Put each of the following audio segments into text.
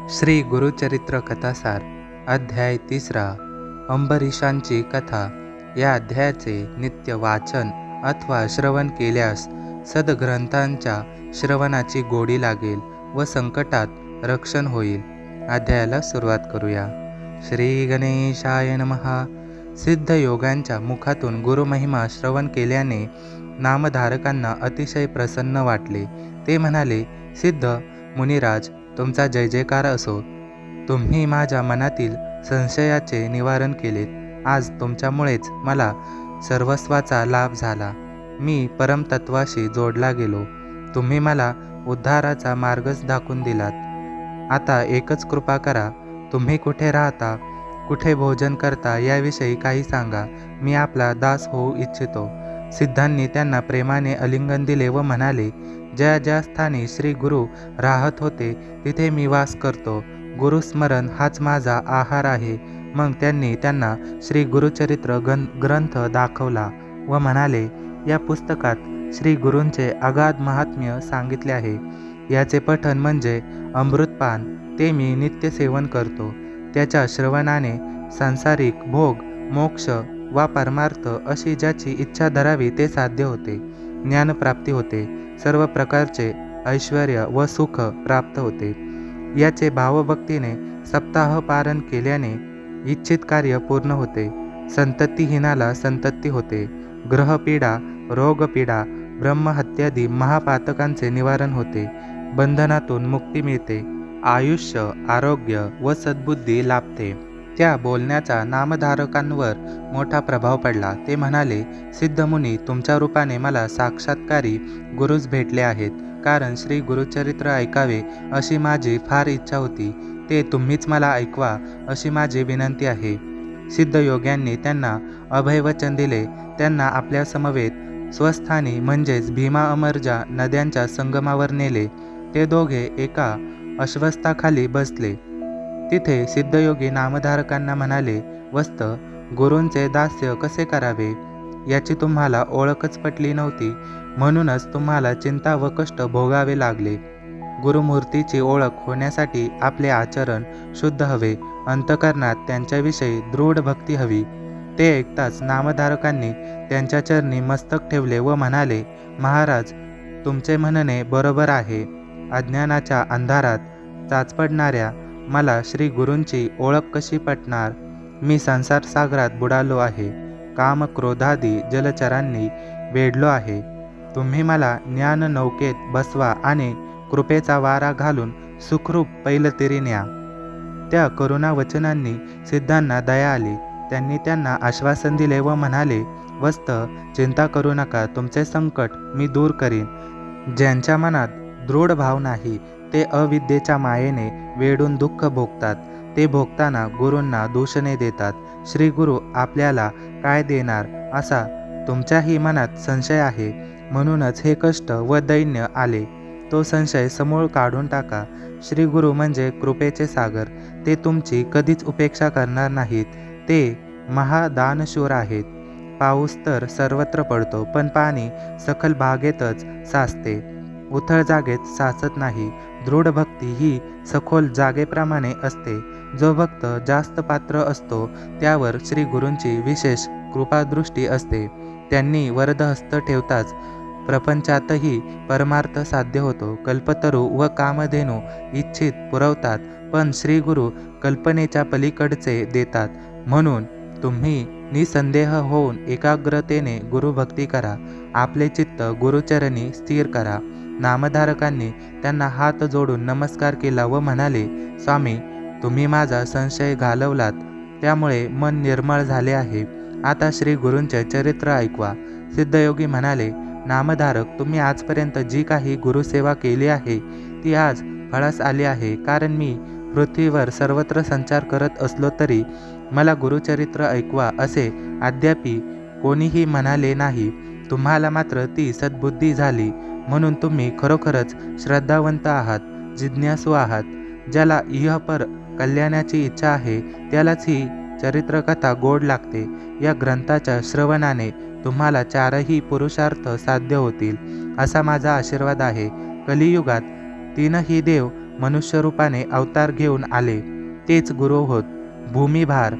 श्री गुरुचरित्र कथासार अध्याय 3 अंबरीशांची कथा। या अध्यायाचे नित्य वाचन अथवा श्रवण केल्यास सद्ग्रंथांच्या श्रवणाची गोडी लागेल व संकटात रक्षण होईल। अध्यायाला सुरुवात करूया। श्री गणेशाय नमः। सिद्ध योगांच्या मुखातून गुरुमहिमा श्रवण केल्याने नामधारकांना अतिशय प्रसन्न वाटले। ते म्हणाले, सिद्ध मुनिराज, तुमचा जय जयकार असो। तुम्ही माझ्या मनातील संशयाचे निवारण केलेत। आज तुमच्यामुळेच मला सर्वस्वाचा लाभ झाला। मी परमतत्वाशी जोडला गेलो। तुम्ही मला उद्धाराचा मार्गच दाखवून दिलात। आता एकच कृपा करा, तुम्ही कुठे राहता, कुठे भोजन करता याविषयी काही सांगा। मी आपला दास होऊ इच्छितो। सिद्धांनी त्यांना प्रेमाने आलिंगन दिले व म्हणाले, ज्या ज्या स्थानी श्री गुरु राहत होते तिथे मी वास करतो। गुरुस्मरण हाच माझा आहार आहे। मग त्यांनी त्यांना श्री गुरुचरित्र ग्रंथ दाखवला व म्हणाले, या पुस्तकात श्री गुरूंचे अगाध महात्म्य सांगितले आहे। याचे पठण म्हणजे अमृतपान, ते मी नित्य सेवन करतो। त्याच्या श्रवणाने सांसारिक भोग, मोक्ष वा परमार्थ अशी ज्याची इच्छा धरावी ते साध्य होते। ज्ञानप्राप्ती होते। सर्व प्रकारचे ऐश्वर्य व सुख प्राप्त होते। याचे भावभक्तीने सप्ताह पारण केल्याने इच्छित कार्य पूर्ण होते। संततीहीनाला संतती होते। ग्रहपीडा, रोगपीडा, ब्रह्महत्यादी महापातकांचे निवारण होते। बंधनातून मुक्ती मिळते। आयुष्य, आरोग्य व सद्बुद्धी लाभते। त्या बोलण्याचा नामधारकांवर मोठा प्रभाव पडला। ते म्हणाले, सिद्धमुनी, तुमच्या रूपाने मला साक्षात्कारी गुरुच भेटले आहेत। कारण श्री गुरुचरित्र ऐकावे अशी माझी फार इच्छा होती। ते तुम्हीच मला ऐकवा अशी माझी विनंती आहे। सिद्धयोग्यांनी त्यांना अभयवचन दिले। त्यांना आपल्या समवेत स्वस्थानी म्हणजेच भीमा अमरजा नद्यांच्या संगमावर नेले। ते दोघे एका अश्वत्थाखाली बसले। तिथे सिद्धयोगी नामधारकांना म्हणाले, वस्त, गुरूंचे दास्य कसे करावे याची तुम्हाला ओळखच पटली नव्हती, म्हणूनच तुम्हाला चिंता व कष्ट भोगावे लागले। गुरुमूर्तीची ओळख होण्यासाठी आपले आचरण शुद्ध हवे। अंतकरणात त्यांच्याविषयी दृढ भक्ती हवी। ते ऐकताच नामधारकांनी त्यांच्या चरणी मस्तक ठेवले व म्हणाले, महाराज, तुमचे म्हणणे बरोबर आहे। अज्ञानाच्या अंधारात चाचपडणाऱ्या मला श्री गुरूंची ओळख कशी पटणार? मी संसार सागरात बुडालो आहे। काम क्रोधादी जलचरांनी वेढलो आहे। तुम्ही मला ज्ञान नौकेत बसवा आणि कृपेचा वारा घालून सुखरूप पैलतीरी न्या। त्या करुणा वचनांनी सिद्धांना दया आली। त्यांनी त्यांना आश्वासन दिले व म्हणाले, वस्त, चिंता करू नका, तुमचे संकट मी दूर करीन। ज्यांच्या मनात दृढ भाव नाही ते अविद्येच्या मायेने वेढून दुःख भोगतात। ते भोगताना गुरूंना दूषणे देतात। श्री गुरु आपल्याला काय देणार असा तुमच्याही मनात संशय आहे, म्हणूनच हे कष्ट व दैन्य आले। तो संशय समूळ काढून टाका। श्री गुरु म्हणजे कृपेचे सागर। ते तुमची कधीच उपेक्षा करणार नाहीत। ते महादानशूर आहेत। पाऊस तर सर्वत्र पडतो, पण पाणी सखल बागेतच साचते, उथळ जागेत साचत नाही। दृढ भक्ती ही सखोल जागेप्रमाणे असते। जो भक्त जास्त पात्र असतो त्यावर श्री गुरूंची विशेष कृपादृष्टी असते। त्यांनी वरदहस्त ठेवताच प्रपंचातही परमार्थ साध्य होतो। कल्पतरू व कामधेनू इच्छित पुरवतात, पण श्री गुरु कल्पनेच्या पलीकडचे देतात। म्हणून तुम्ही निसंदेह होऊन एकाग्रतेने गुरुभक्ती करा। आपले चित्त गुरुचरणी स्थिर करा। नामधारकांनी त्यांना हात जोडून नमस्कार केला व म्हणाले, स्वामी, तुम्ही माझा संशय घालवलात, त्यामुळे मन निर्मळ झाले आहे। आता श्री गुरूंचे चरित्र ऐकवा। सिद्धयोगी म्हणाले, नामधारक, तुम्ही आजपर्यंत जी काही गुरुसेवा केली आहे ती आज फळास आली आहे। कारण मी पृथ्वीवर सर्वत्र संचार करत असलो तरी मला गुरुचरित्र ऐकवा असे अद्यापि कोणीही म्हणाले नाही। तुम्हाला मात्र ती सद्बुद्धी झाली, म्हणून तुम्ही खरोखरच श्रद्धावंत आहात, जिज्ञासू आहात। ज्याला इहपर कल्याणाची इच्छा आहे त्यालाच ही चरित्रकथा गोड लागते। या ग्रंथाच्या श्रवणाने तुम्हाला चारही पुरुषार्थ साध्य होतील असा माझा आशीर्वाद आहे। कलियुगात तीनही देव मनुष्यरूपाने अवतार घेऊन आले. तेच गुरु होत. भूमिभार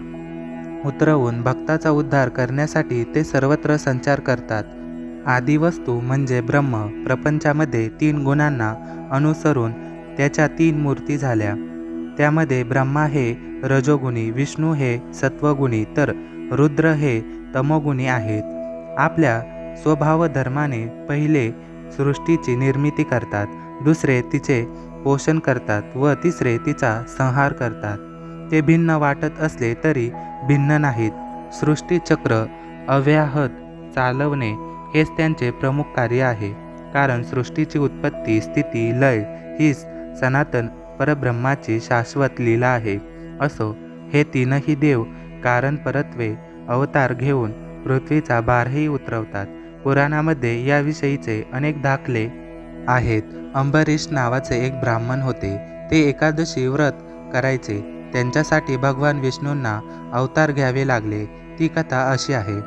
उतरवून भक्ताचा उद्धार करण्यासाठी ते सर्वत्र संचार करतात. आदिवस्तू म्हणजे ब्रह्म प्रपंचामध्ये 3 गुणांना अनुसरून त्याच्या 3 मूर्ती झाल्या. त्यामध्ये ब्रह्मा हे रजोगुणी, विष्णू हे सत्वगुणी तर रुद्र हे तमोगुणी आहेत. आपल्या स्वभावधर्माने पहिले सृष्टीची निर्मिती करतात, दुसरे तिचे पोषण करतात व तिसरे तिचा संहार करतात. ते भिन्न वाटत असले तरी भिन्न नाहीत. सृष्टीचक्र अव्याहत चालवणे हेच त्यांचे प्रमुख कार्य आहे. कारण सृष्टीची उत्पत्ती, स्थिती, लय हीच सनातन परब्रह्माची शाश्वत लीला आहे. असो, हे तीनही देव कारणपरत्वे अवतार घेऊन पृथ्वीचा भारही उतरवतात. पुराणामध्ये याविषयीचे अनेक दाखले आहेत. अंबरीष नावाचे एक ब्राह्मण होते. ते एकादशी व्रत करायचे. त्यांच्यासाठी भगवान विष्णूंना अवतार घ्यावे लागले. ती कथा अशी आहे.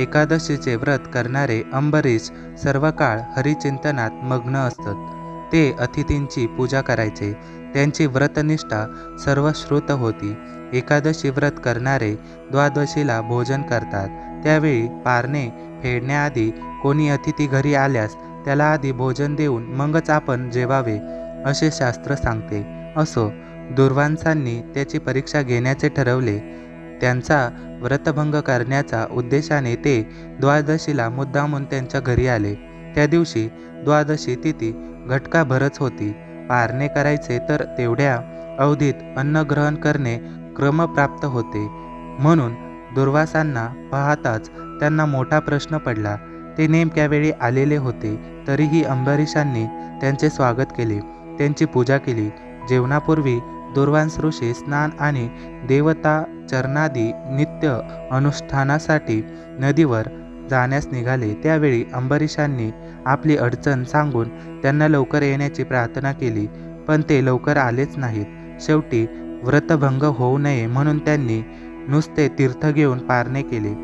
एकादशीचे व्रत करणारे अंबरीष सर्व काळ हरिचिंतनात मग्न असतात. ते अतिथींची पूजा करायचे. त्यांची व्रतनिष्ठा सर्वश्रुत होती. एकादशी व्रत करणारे द्वादशीला भोजन करतात. त्यावेळी पारणे फेडण्याआधी कोणी अतिथी घरी आल्यास त्याला आधी भोजन देऊन मगच आपण जेवावे असे शास्त्र सांगते. असो, दुर्वासांनी त्याची परीक्षा घेण्याचे ठरवले. त्यांचा व्रतभंग करण्याच्या उद्देशाने ते द्वादशीला मुद्दामून त्यांच्या घरी आले. त्या दिवशी द्वादशी तिथी घटकाभरच होती. पारणे करायचे तर तेवढ्या अवधीत अन्न ग्रहण करणे क्रमप्राप्त होते. म्हणून दुर्वासांना पाहताच त्यांना मोठा प्रश्न पडला. ते नेमक्या वेळी आलेले होते, तरीही अंबरीषांनी त्यांचे स्वागत केले, त्यांची पूजा केली. जेवणापूर्वी दुर्वास ऋषी स्नान आणि देवताचरणादी नित्य अनुष्ठानासाठी नदीवर जाण्यास निघाले. त्यावेळी अंबरीषांनी आपली अडचण सांगून त्यांना लवकर येण्याची प्रार्थना केली, पण ते लवकर आलेच नाहीत. शेवटी व्रतभंग होऊ नये म्हणून त्यांनी नुसते तीर्थ घेऊन पारणे केले.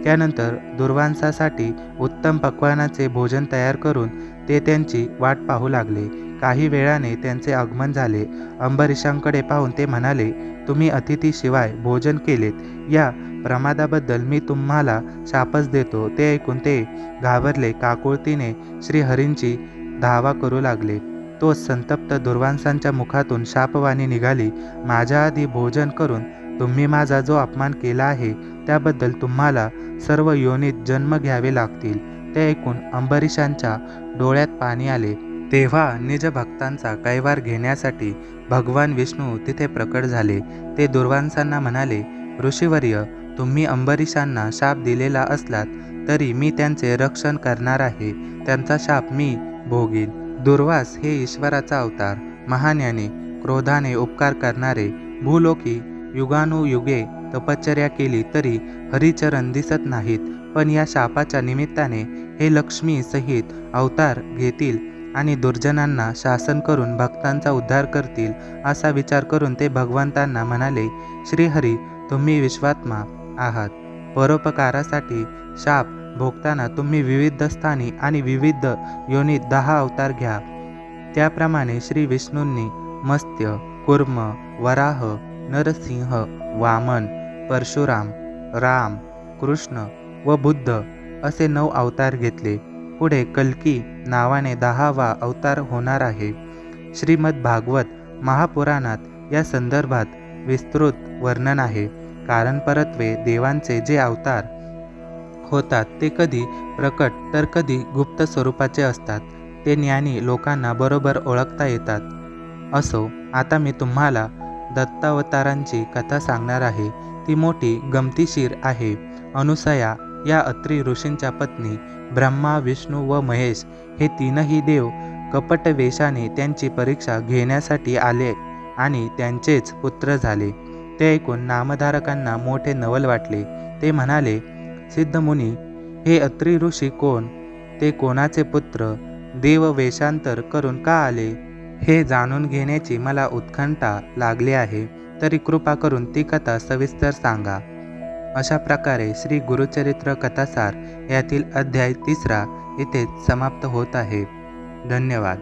त्यानंतर दुर्वासासाठी उत्तम पक्वानाचे भोजन तयार करून ते त्यांची वाट पाहू लागले. काही वेळाने त्यांचे आगमन झाले. अंबरीषांकडे पाहून ते म्हणाले, तुम्ही अतिथीशिवाय भोजन केलेत, या प्रमादाबद्दल मी तुम्हाला शापच देतो. ते ऐकून ते घाबरले. काकुळतीने श्रीहरींची धावा करू लागले. तो संतप्त दुर्वासांच्या मुखातून शापवाणी निघाली, माझ्या आधी भोजन करून तुम्ही माझा जो अपमान केला आहे त्याबद्दल तुम्हाला सर्व योनीत जन्म घ्यावे लागतील. ते ऐकून अंबरीषांच्या डोळ्यात पाणी आले. तेव्हा निज भक्तांचा कैवार घेण्यासाठी भगवान विष्णू तिथे प्रकट झाले. ते दुर्वासांना म्हणाले, ऋषीवर्य, तुम्ही अंबरीषांना शाप दिलेला असलात तरी मी त्यांचे रक्षण करणार आहे. त्यांचा शाप मी भोगीन. दुर्वास हे ईश्वराचा अवतार, महाज्ञानी, क्रोधाने उपकार करणारे. भूलोकी युगानुयुगे तपश्चर्या केली तरी हरिचरण दिसत नाहीत, पण या शापाच्या निमित्ताने हे लक्ष्मी सहित अवतार घेतील आणि दुर्जनांना शासन करून भक्तांचा उद्धार करतील. असा विचार करून ते भगवंतांना म्हणाले, श्रीहरी, तुम्ही विश्वात्मा आहात. परोपकारासाठी शाप भोगताना तुम्ही विविध स्थानी आणि विविध योनीत 10 अवतार घ्या. त्याप्रमाणे श्री विष्णूंनी मत्स्य, कूर्म, वराह, नरसिंह, वामन, परशुराम, राम, कृष्ण व बुद्ध असे 9 अवतार घेतले. पुढे कल्की नावाने 10वा अवतार होणार आहे. श्रीमद भागवत महापुराणात या संदर्भात विस्तृत वर्णन आहे. कारण परत्वे देवांचे जे अवतार होतात ते कधी प्रकट तर कधी गुप्त स्वरूपाचे असतात. ते ज्ञानी लोकांना बरोबर ओळखता येतात. असो, आता मी तुम्हाला दत्तावतारांची कथा सांगणार आहे. ती मोठी गमतीशीर आहे. अनुसया या अत्री ऋषींच्या पत्नी ब्रह्मा, विष्णू व महेश हे तीनही देव कपट वेशाने त्यांची परीक्षा घेण्यासाठी आले आणि त्यांचेच पुत्र झाले. ते ऐकून नामधारकांना मोठे नवल वाटले. ते म्हणाले, सिद्धमुनी, हे अत्री ऋषी कोण? ते कोणाचे पुत्र? देव वेशांतर करून का आले? हे जाणून घेण्याची मला उत्कंठा लागली आहे. तरी कृपा करून ती कथा सविस्तर सांगा. अशा प्रकारे श्री गुरुचरित्र कथासार यातील अध्याय 3 इथेच समाप्त होत आहे. धन्यवाद.